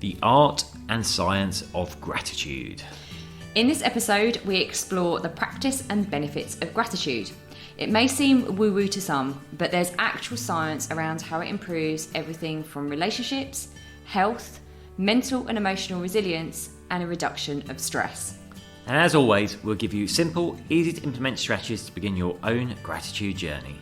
the art and science of gratitude. In this episode, we explore the practice and benefits of gratitude. It may seem woo-woo to some, but there's actual science around how it improves everything from relationships, health, mental and emotional resilience, and a reduction of stress. And as always, we'll give you simple, easy to implement strategies to begin your own gratitude journey.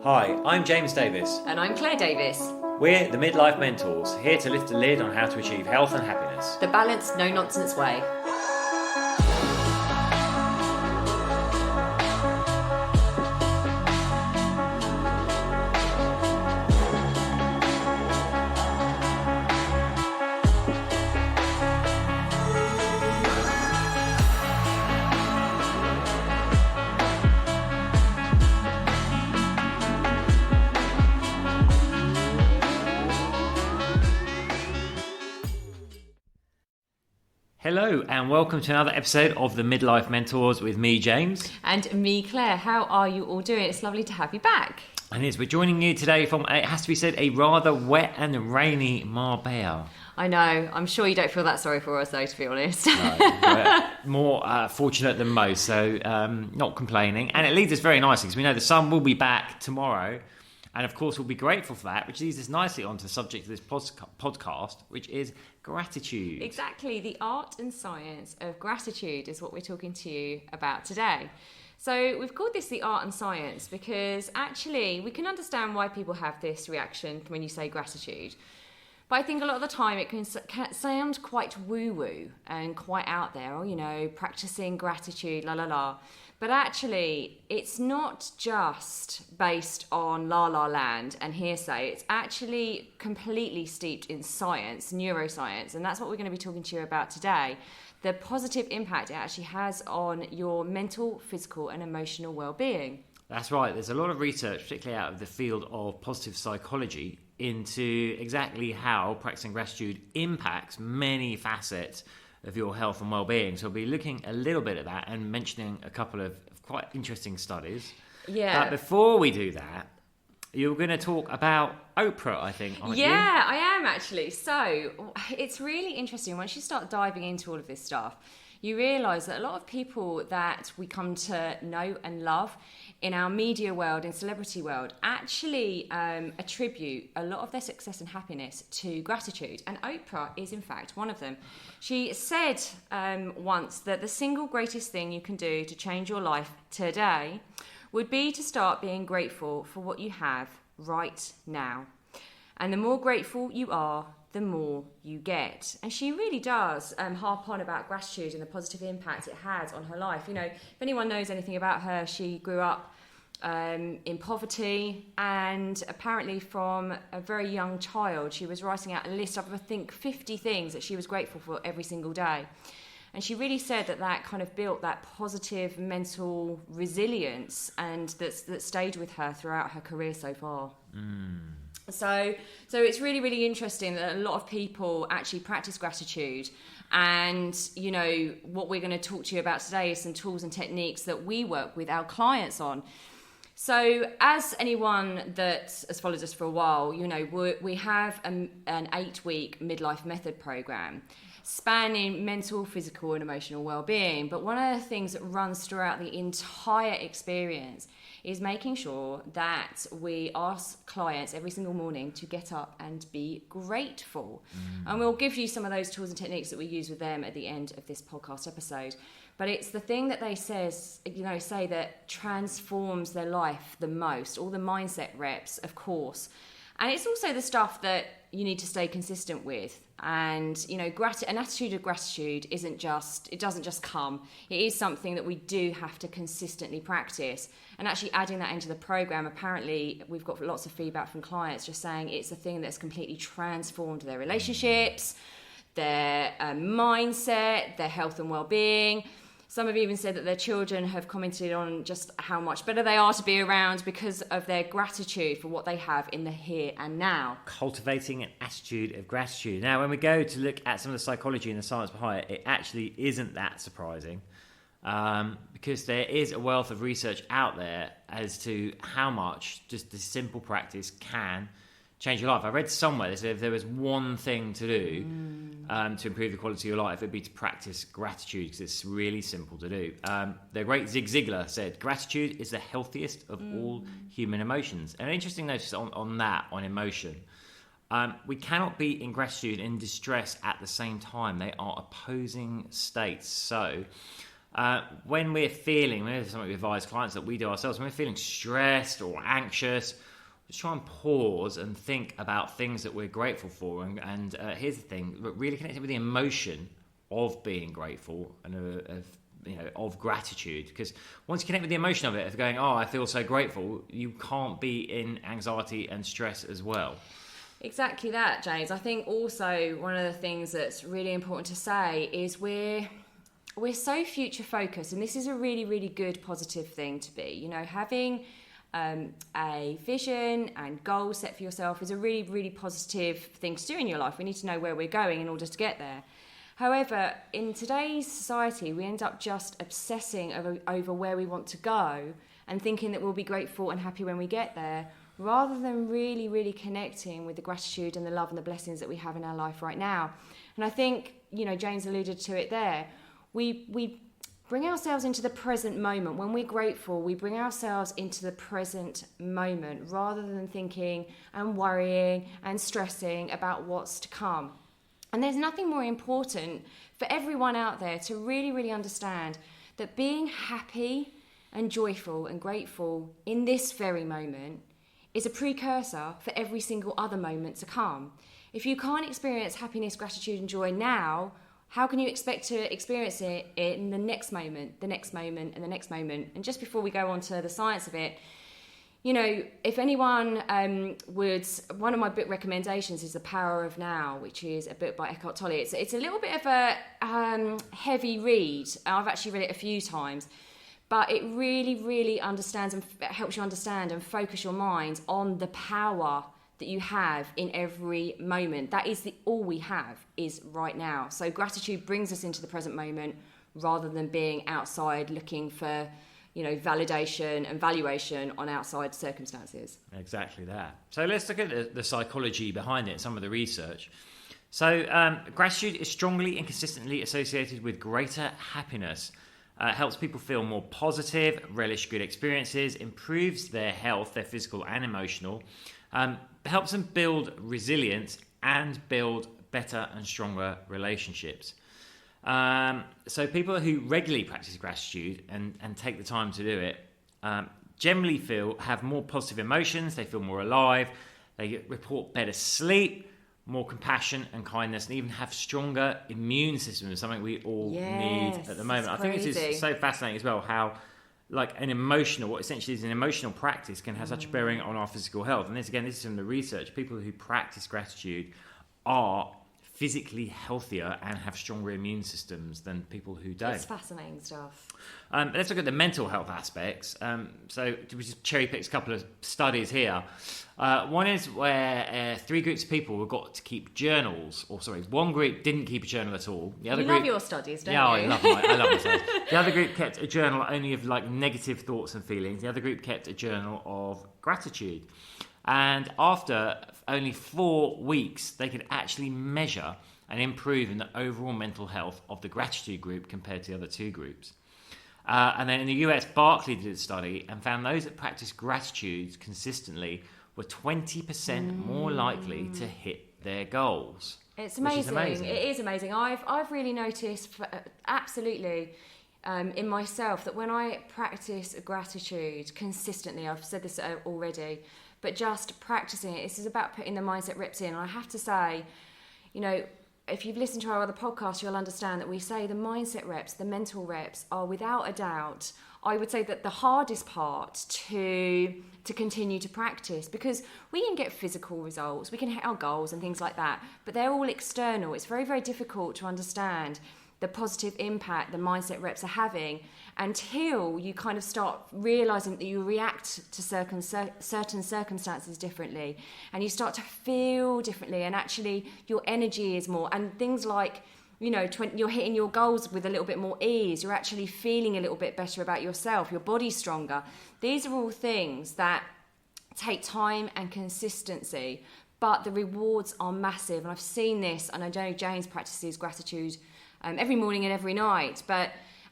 Hi, I'm James Davis. And I'm Claire Davis. We're the Midlife Mentors, here to lift the lid on how to achieve health and happiness. The balanced, no-nonsense way. Hello and welcome to another episode of the Midlife Mentors with me, James. And me, Claire. How are you all doing? It's lovely to have you back. And we're joining you today from, it has to be said, a rather wet and rainy Marbella. I know. I'm sure you don't feel that sorry for us though, to be honest. No, more fortunate than most, so not complaining. And it leads us very nicely because we know the sun will be back tomorrow. And of course, we'll be grateful for that, which leads us nicely onto the subject of this podcast, which is gratitude. Exactly. The art and science of gratitude is what we're talking to you about today. So we've called this the art and science because actually we can understand why people have this reaction when you say gratitude. But I think a lot of the time it can sound quite woo-woo and quite out there, or, you know, practicing gratitude, la la la. But actually, it's not just based on la la land and hearsay. It's actually completely steeped in science, neuroscience, and that's what we're going to be talking to you about today. The positive impact it actually has on your mental, physical, and emotional well-being. That's right. There's a lot of research, particularly out of the field of positive psychology, into exactly how practicing gratitude impacts many facets of your health and well-being. So we'll be looking a little bit at that and mentioning a couple of quite interesting studies. Yeah. But before we do that, you're going to talk about Oprah, I think, aren't you? Yeah, I am actually. So it's really interesting. Once you start diving into all of this stuff, you realise that a lot of people that we come to know and love in our media world and celebrity world actually attribute a lot of their success and happiness to gratitude. And Oprah is, in fact, one of them. She said once that the single greatest thing you can do to change your life today would be to start being grateful for what you have right now. And the more grateful you are, the more you get. And she really does harp on about gratitude and the positive impact it has on her life. You know, if anyone knows anything about her, she grew up in poverty, and apparently from a very young child, she was writing out a list of, I think, 50 things that she was grateful for every single day. And she really said that kind of built that positive mental resilience, and that stayed with her throughout her career so far. So it's really, really interesting that a lot of people actually practice gratitude. And, you know, what we're going to talk to you about today is some tools and techniques that we work with our clients on. So as anyone that has followed us for a while, you know, we have an 8-week midlife method program spanning mental, physical and emotional well-being. But one of the things that runs throughout the entire experience is making sure that we ask clients every single morning to get up and be grateful. And we'll give you some of those tools and techniques that we use with them at the end of this podcast episode. But it's the thing that they say that transforms their life the most, all the mindset reps, of course. And it's also the stuff that you need to stay consistent with. And, you know, an attitude of gratitude doesn't just come. It is something that we do have to consistently practice. And actually adding that into the program, apparently we've got lots of feedback from clients just saying it's a thing that's completely transformed their relationships, their mindset, their health and well-being. Some have even said that their children have commented on just how much better they are to be around because of their gratitude for what they have in the here and now. Cultivating an attitude of gratitude. Now, when we go to look at some of the psychology and the science behind it, it actually isn't that surprising, because there is a wealth of research out there as to how much just this simple practice can change your life. I read somewhere that if there was one thing to do to improve the quality of your life, it'd be to practice gratitude, because it's really simple to do. The great Zig Ziglar said, gratitude is the healthiest of all human emotions. And an interesting notice on emotion. We cannot be in gratitude and distress at the same time. They are opposing states. So when we're feeling, something we advise clients that we do ourselves, when we're feeling stressed or anxious, just try and pause and think about things that we're grateful for. And here's the thing, really connecting with the emotion of being grateful and of gratitude. Because once you connect with the emotion of it, of going, oh, I feel so grateful, you can't be in anxiety and stress as well. Exactly that, James. I think also one of the things that's really important to say is we're so future focused, and this is a really, really good positive thing to be. Having a vision and goals set for yourself is a really, really positive thing to do in your life. We need to know where we're going in order to get there. However, in today's society, we end up just obsessing over where we want to go and thinking that we'll be grateful and happy when we get there, rather than really, really connecting with the gratitude and the love and the blessings that we have in our life right now. And I think, James alluded to it there. We bring ourselves into the present moment. When we're grateful, we bring ourselves into the present moment rather than thinking and worrying and stressing about what's to come. And there's nothing more important for everyone out there to really, really understand that being happy and joyful and grateful in this very moment is a precursor for every single other moment to come. If you can't experience happiness, gratitude and joy now, how can you expect to experience it in the next moment, the next moment, and the next moment? And just before we go on to the science of it, if anyone one of my book recommendations is The Power of Now, which is a book by Eckhart Tolle. It's a little bit of a heavy read. I've actually read it a few times, but it really, really understands and helps you understand and focus your mind on the power that you have in every moment. That is all we have is right now. So gratitude brings us into the present moment rather than being outside looking for, validation and valuation on outside circumstances. Exactly that. So let's look at the psychology behind it, some of the research. So gratitude is strongly and consistently associated with greater happiness. Helps people feel more positive, relish good experiences, improves their health, their physical and emotional, helps them build resilience and build better and stronger relationships. So people who regularly practice gratitude and take the time to do it generally have more positive emotions, they feel more alive, they report better sleep, more compassion and kindness, and even have stronger immune systems, something we all need at the moment. I think this is so fascinating as well, how what essentially is an emotional practice can have such a bearing on our physical health. And this is from the research. People who practice gratitude are physically healthier and have stronger immune systems than people who don't. It's fascinating stuff. Let's look at the mental health aspects. So we just cherry picked a couple of studies here. One is where 3 groups of people were got to keep journals. One group didn't keep a journal at all. The other love your studies, don't you? I love my studies. The other group kept a journal only of negative thoughts and feelings. The other group kept a journal of gratitude. And after only 4 weeks, they could actually measure and improve in the overall mental health of the gratitude group compared to the other 2 groups. And then in the US, Barclay did a study and found those that practiced gratitude consistently were 20% more likely to hit their goals. It's amazing. It is amazing. I've really noticed absolutely in myself that when I practice gratitude consistently, I've said this already, but just practicing it, this is about putting the mindset reps in. And I have to say, if you've listened to our other podcasts, you'll understand that we say the mindset reps, the mental reps are without a doubt, I would say that the hardest part to continue to practice, because we can get physical results, we can hit our goals and things like that, but they're all external. It's very, very difficult to understand the positive impact the mindset reps are having, until you kind of start realizing that you react to certain circumstances differently, and you start to feel differently, and actually your energy is more, and things like, you know, you're hitting your goals with a little bit more ease, you're actually feeling a little bit better about yourself, your body's stronger. These are all things that take time and consistency, but the rewards are massive. And I've seen this, and I know James practices gratitude every morning and every night,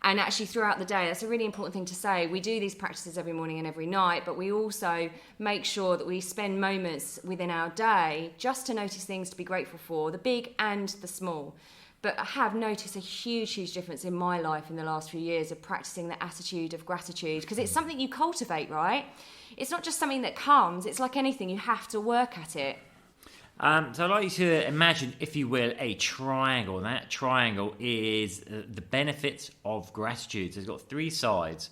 and actually throughout the day. That's a really important thing to say. We do these practices every morning and every night, but we also make sure that we spend moments within our day just to notice things to be grateful for, the big and the small. But I have noticed a huge, huge difference in my life in the last few years of practicing the attitude of gratitude, because it's something you cultivate, right? It's not just something that comes. It's like anything, you have to work at it. So I'd like you to imagine, if you will, a triangle. And that triangle is the benefits of gratitude. So it's got three sides.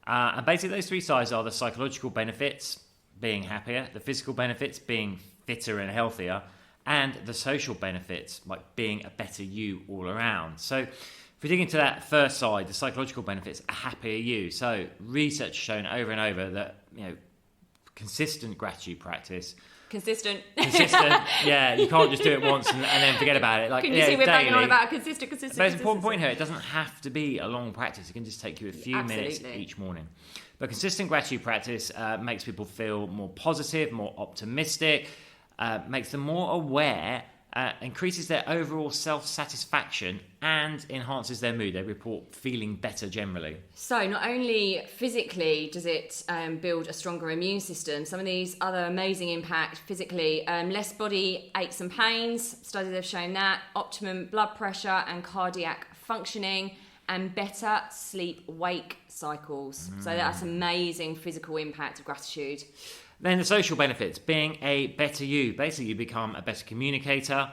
And basically those three sides are the psychological benefits, being happier, the physical benefits, being fitter and healthier, and the social benefits, like being a better you all around. So if we dig into that first side, the psychological benefits, a happier you. So research has shown over and over that, you know, consistent gratitude practice. Consistent. Yeah, you can't just do it once and then forget about it. Like, can you see we're banging on about consistent? But there's an important point here. It doesn't have to be a long practice. It can just take you a few minutes each morning. But consistent gratitude practice makes people feel more positive, more optimistic, makes them more aware, increases their overall self-satisfaction, and enhances their mood. They report feeling better generally. So not only physically does it build a stronger immune system, some of these other amazing impact physically, less body aches and pains, studies have shown that, optimum blood pressure and cardiac functioning, and better sleep-wake cycles. So that's amazing physical impact of gratitude. Then the social benefits, being a better you. Basically, you become a better communicator.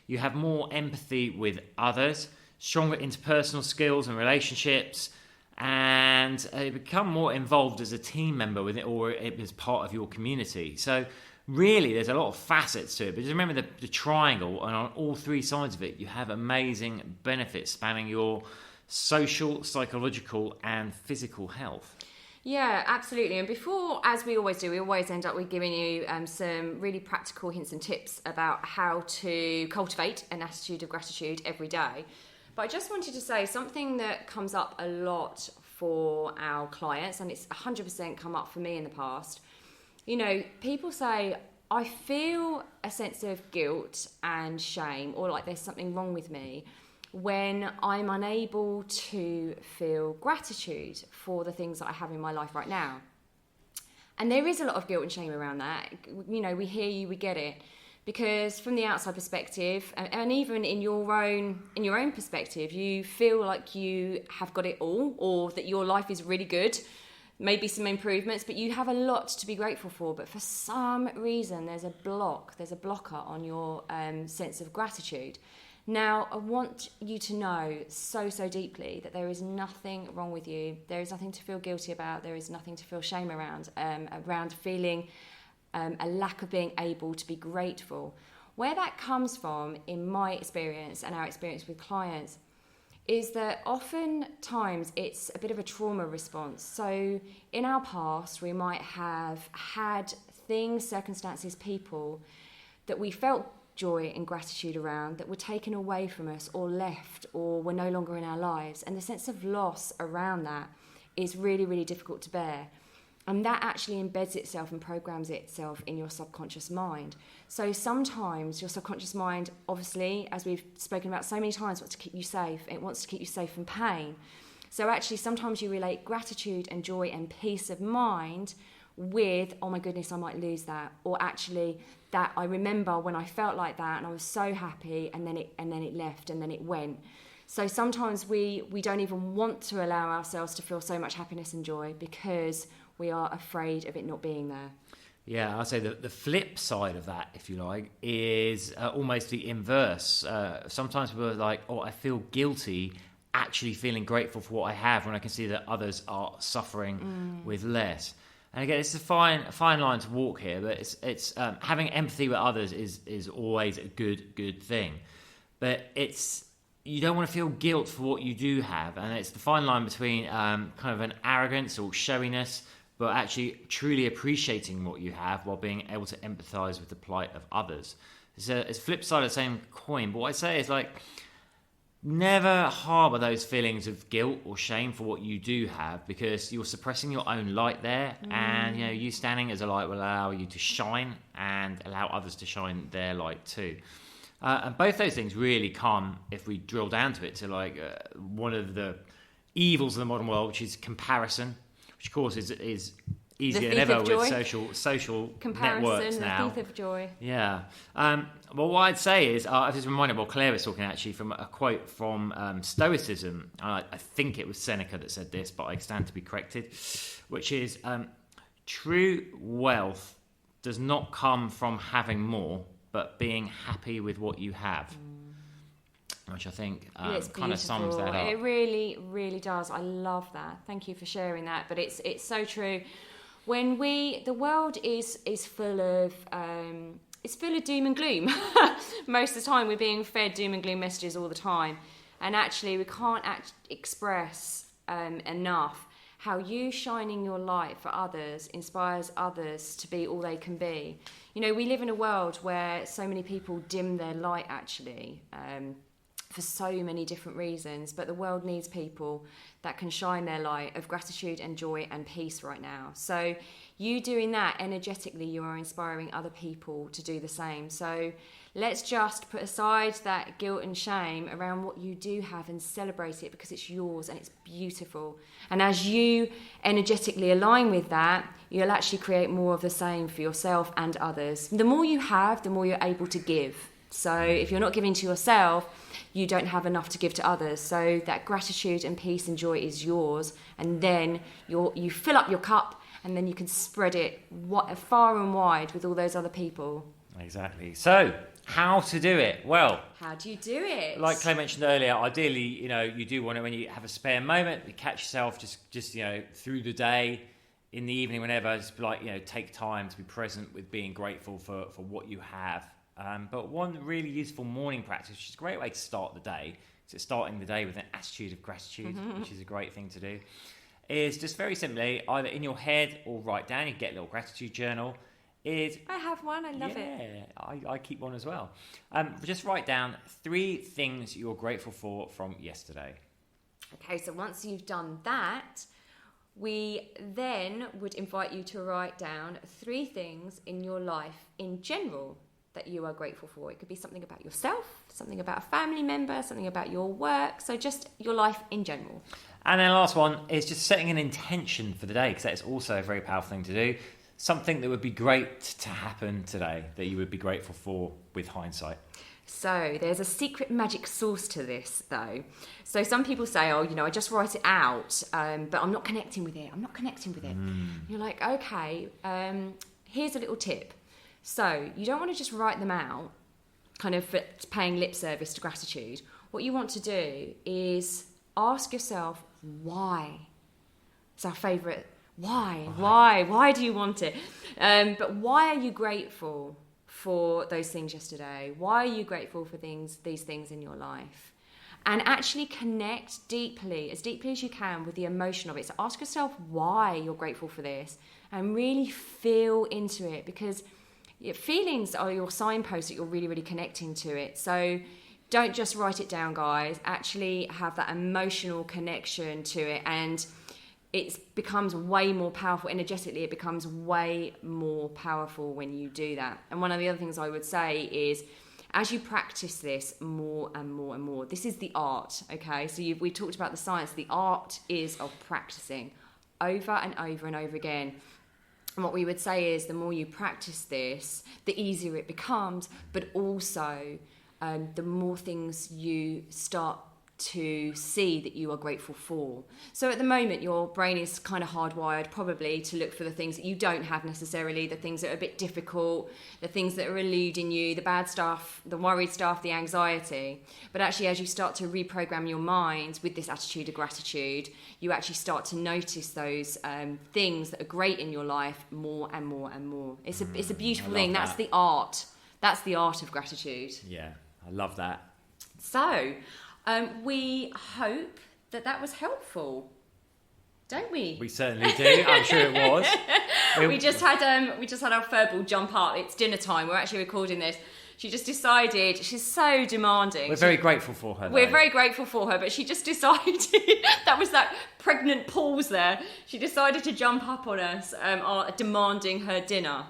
You have more empathy with others, stronger interpersonal skills and relationships, and you become more involved as a team member with it, or as part of your community. So really, there's a lot of facets to it. But just remember the triangle, and on all three sides of it, you have amazing benefits spanning your social, psychological, and physical health. Yeah, absolutely. And before, as we always do, we always end up with giving you some really practical hints and tips about how to cultivate an attitude of gratitude every day. But I just wanted to say something that comes up a lot for our clients, and it's 100% come up for me in the past. You know, people say, I feel a sense of guilt and shame, or like there's something wrong with me, when I'm unable to feel gratitude for the things that I have in my life right now. And there is a lot of guilt and shame around that. You know, we hear you, we get it. Because from the outside perspective, and even in your own perspective, you feel like you have got it all, or that your life is really good, maybe some improvements, but you have a lot to be grateful for. But for some reason, there's a blocker on your sense of gratitude. Now, I want you to know so deeply that there is nothing wrong with you. There is nothing to feel guilty about. There is nothing to feel shame around feeling a lack of being able to be grateful. Where that comes from, in my experience and our experience with clients, is that oftentimes it's a bit of a trauma response. So in our past, we might have had things, circumstances, people that we felt joy and gratitude around that were taken away from us, or left, or were no longer in our lives. And the sense of loss around that is really, really difficult to bear. And that actually embeds itself and programs itself in your subconscious mind. So sometimes your subconscious mind, obviously, as we've spoken about so many times, wants to keep you safe. It wants to keep you safe from pain. So actually sometimes you relate gratitude and joy and peace of mind with, oh my goodness, I might lose that. Or actually, that I remember when I felt like that and I was so happy, and then it left, and then it went. So sometimes we don't even want to allow ourselves to feel so much happiness and joy because we are afraid of it not being there. Yeah, I'd say the flip side of that, if you like, is almost the inverse. Sometimes people are like, oh, I feel guilty actually feeling grateful for what I have when I can see that others are suffering with less. And again, it's a fine line to walk here, but it's having empathy with others is always a good thing. But it's you don't want to feel guilt for what you do have, and it's the fine line between kind of an arrogance or showiness, but actually truly appreciating what you have while being able to empathise with the plight of others. It's a flip side of the same coin, but what I say is like, never harbour those feelings of guilt or shame for what you do have, because you're suppressing your own light there, and you standing as a light will allow you to shine and allow others to shine their light too. And both those things really come, if we drill down to it, to like one of the evils of the modern world, which is comparison, which of course is easier than ever with social networks now. The thief of joy. Yeah. Well, what I'd say is, I was just reminded, Claire was talking actually from a quote from Stoicism. I think it was Seneca that said this, but I stand to be corrected, which is, true wealth does not come from having more, but being happy with what you have. Which I think kind of sums that up. It really, really does. I love that. Thank you for sharing that. But it's so true. When the world is full of it's full of doom and gloom. Most of the time, we're being fed doom and gloom messages all the time, and actually, we can't express enough how you shining your light for others inspires others to be all they can be. We live in a world where so many people dim their light, actually. For so many different reasons, but the world needs people that can shine their light of gratitude and joy and peace right now. So you doing that energetically, you are inspiring other people to do the same. So let's just put aside that guilt and shame around what you do have and celebrate it, because it's yours and it's beautiful. And as you energetically align with that, you'll actually create more of the same for yourself and others. The more you have, the more you're able to give. So if you're not giving to yourself, you don't have enough to give to others. So that gratitude and peace and joy is yours, and then you fill up your cup, and then you can spread it far and wide with all those other people. Exactly. So how to do it? Well, how do you do it? Like Claire mentioned earlier, ideally, you do want to, when you have a spare moment, you catch yourself just through the day, in the evening, whenever, just take time to be present with being grateful for what you have. But one really useful morning practice, which is a great way to start the day, so starting the day with an attitude of gratitude, which is a great thing to do, is just very simply, either in your head or write down, you get a little gratitude journal. I have one, I love it. Yeah, I keep one as well. Just write down 3 things you're grateful for from yesterday. Okay, so once you've done that, we then would invite you to write down 3 things in your life in general that you are grateful for. It could be something about yourself, something about a family member, something about your work, so just your life in general. And then the last one is just setting an intention for the day, because that is also a very powerful thing to do. Something that would be great to happen today, that you would be grateful for with hindsight. So there's a secret magic sauce to this, though. So some people say, I just write it out, but I'm not connecting with it. You're like, okay, here's a little tip. So you don't want to just write them out, kind of for paying lip service to gratitude. What you want to do is ask yourself why. It's our favourite. Why do you want it? But why are you grateful for those things yesterday? Why are you grateful for these things in your life? And actually connect as deeply as you can with the emotion of it. So ask yourself why you're grateful for this, and really feel into it, because your feelings are your signposts that you're really, really connecting to it. So don't just write it down, guys. Actually have that emotional connection to it, and it becomes way more powerful energetically. It becomes way more powerful when you do that. And one of the other things I would say is, as you practice this more and more and more, this is the art, okay? So we talked about the science. The art is of practicing over and over and over again. And what we would say is, the more you practice this, the easier it becomes, but also the more things you start to see that you are grateful for. So at the moment, your brain is kind of hardwired probably to look for the things that you don't have necessarily, the things that are a bit difficult, the things that are eluding you, the bad stuff, the worried stuff, the anxiety. But actually, as you start to reprogram your mind with this attitude of gratitude, you actually start to notice those things that are great in your life more and more and more. It's a beautiful thing. That's the art. That's the art of gratitude. Yeah, I love that. So We hope that was helpful, don't we? We certainly do. I'm sure it was. We just had our furball jump up. It's dinner time. We're actually recording this. She just decided, she's so demanding. We're very grateful for her. We're very grateful for her, but she just decided, that was that pregnant pause there. She decided to jump up on us, demanding her dinner.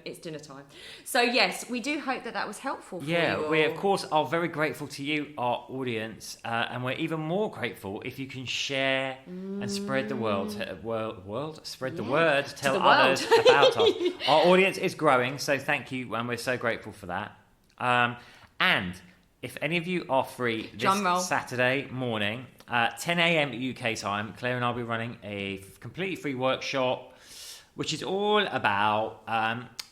It's dinner time. So yes, we do hope that was helpful for you. Yeah, we of course are very grateful to you, our audience, and we're even more grateful if you can share and spread the spread the word, tell others about us. Our audience is growing, so thank you, and we're so grateful for that. And if any of you are free this Saturday morning, 10 a.m. UK time, Claire and I'll be running a completely free workshop, which is all about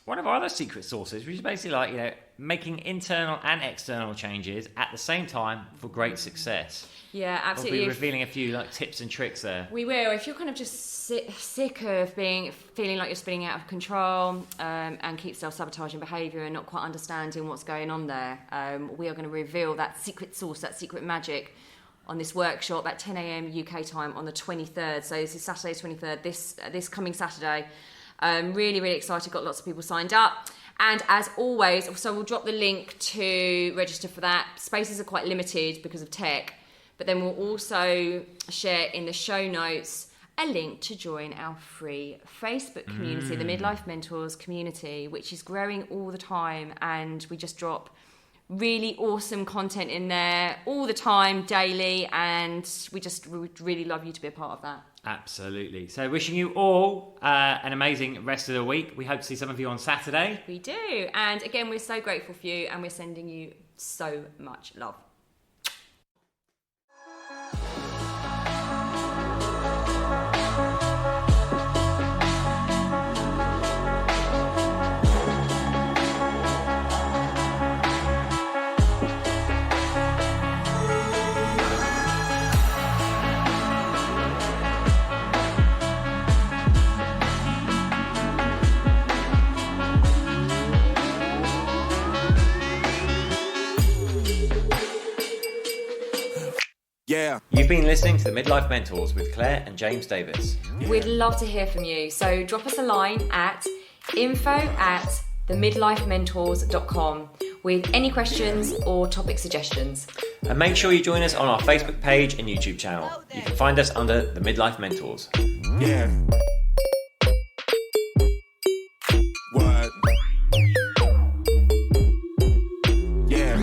one of our other secret sources, which is basically like, making internal and external changes at the same time for great success. Yeah, absolutely. We'll be revealing a few tips and tricks there. We will. If you're kind of just sick of feeling like you're spinning out of control and keep self-sabotaging behaviour and not quite understanding what's going on there, we are going to reveal that secret sauce, that secret magic on this workshop at 10 a.m. UK time on the 23rd. So this is Saturday 23rd, this coming Saturday. Really, really excited. Got lots of people signed up. And as always, so we'll drop the link to register for that. Spaces are quite limited because of tech. But then we'll also share in the show notes a link to join our free Facebook community, the Midlife Mentors community, which is growing all the time. And we just drop really awesome content in there all the time, daily. And we would really love you to be a part of that. Absolutely. So wishing you all an amazing rest of the week. We hope to see some of you on Saturday. We do. And again, we're so grateful for you and we're sending you so much love. Yeah. You've been listening to the Midlife Mentors with Claire and James Davis. We'd love to hear from you. So drop us a line at info@themidlifementors.com with any questions or topic suggestions. And make sure you join us on our Facebook page and YouTube channel. You can find us under the Midlife Mentors. Yeah. What? Yeah.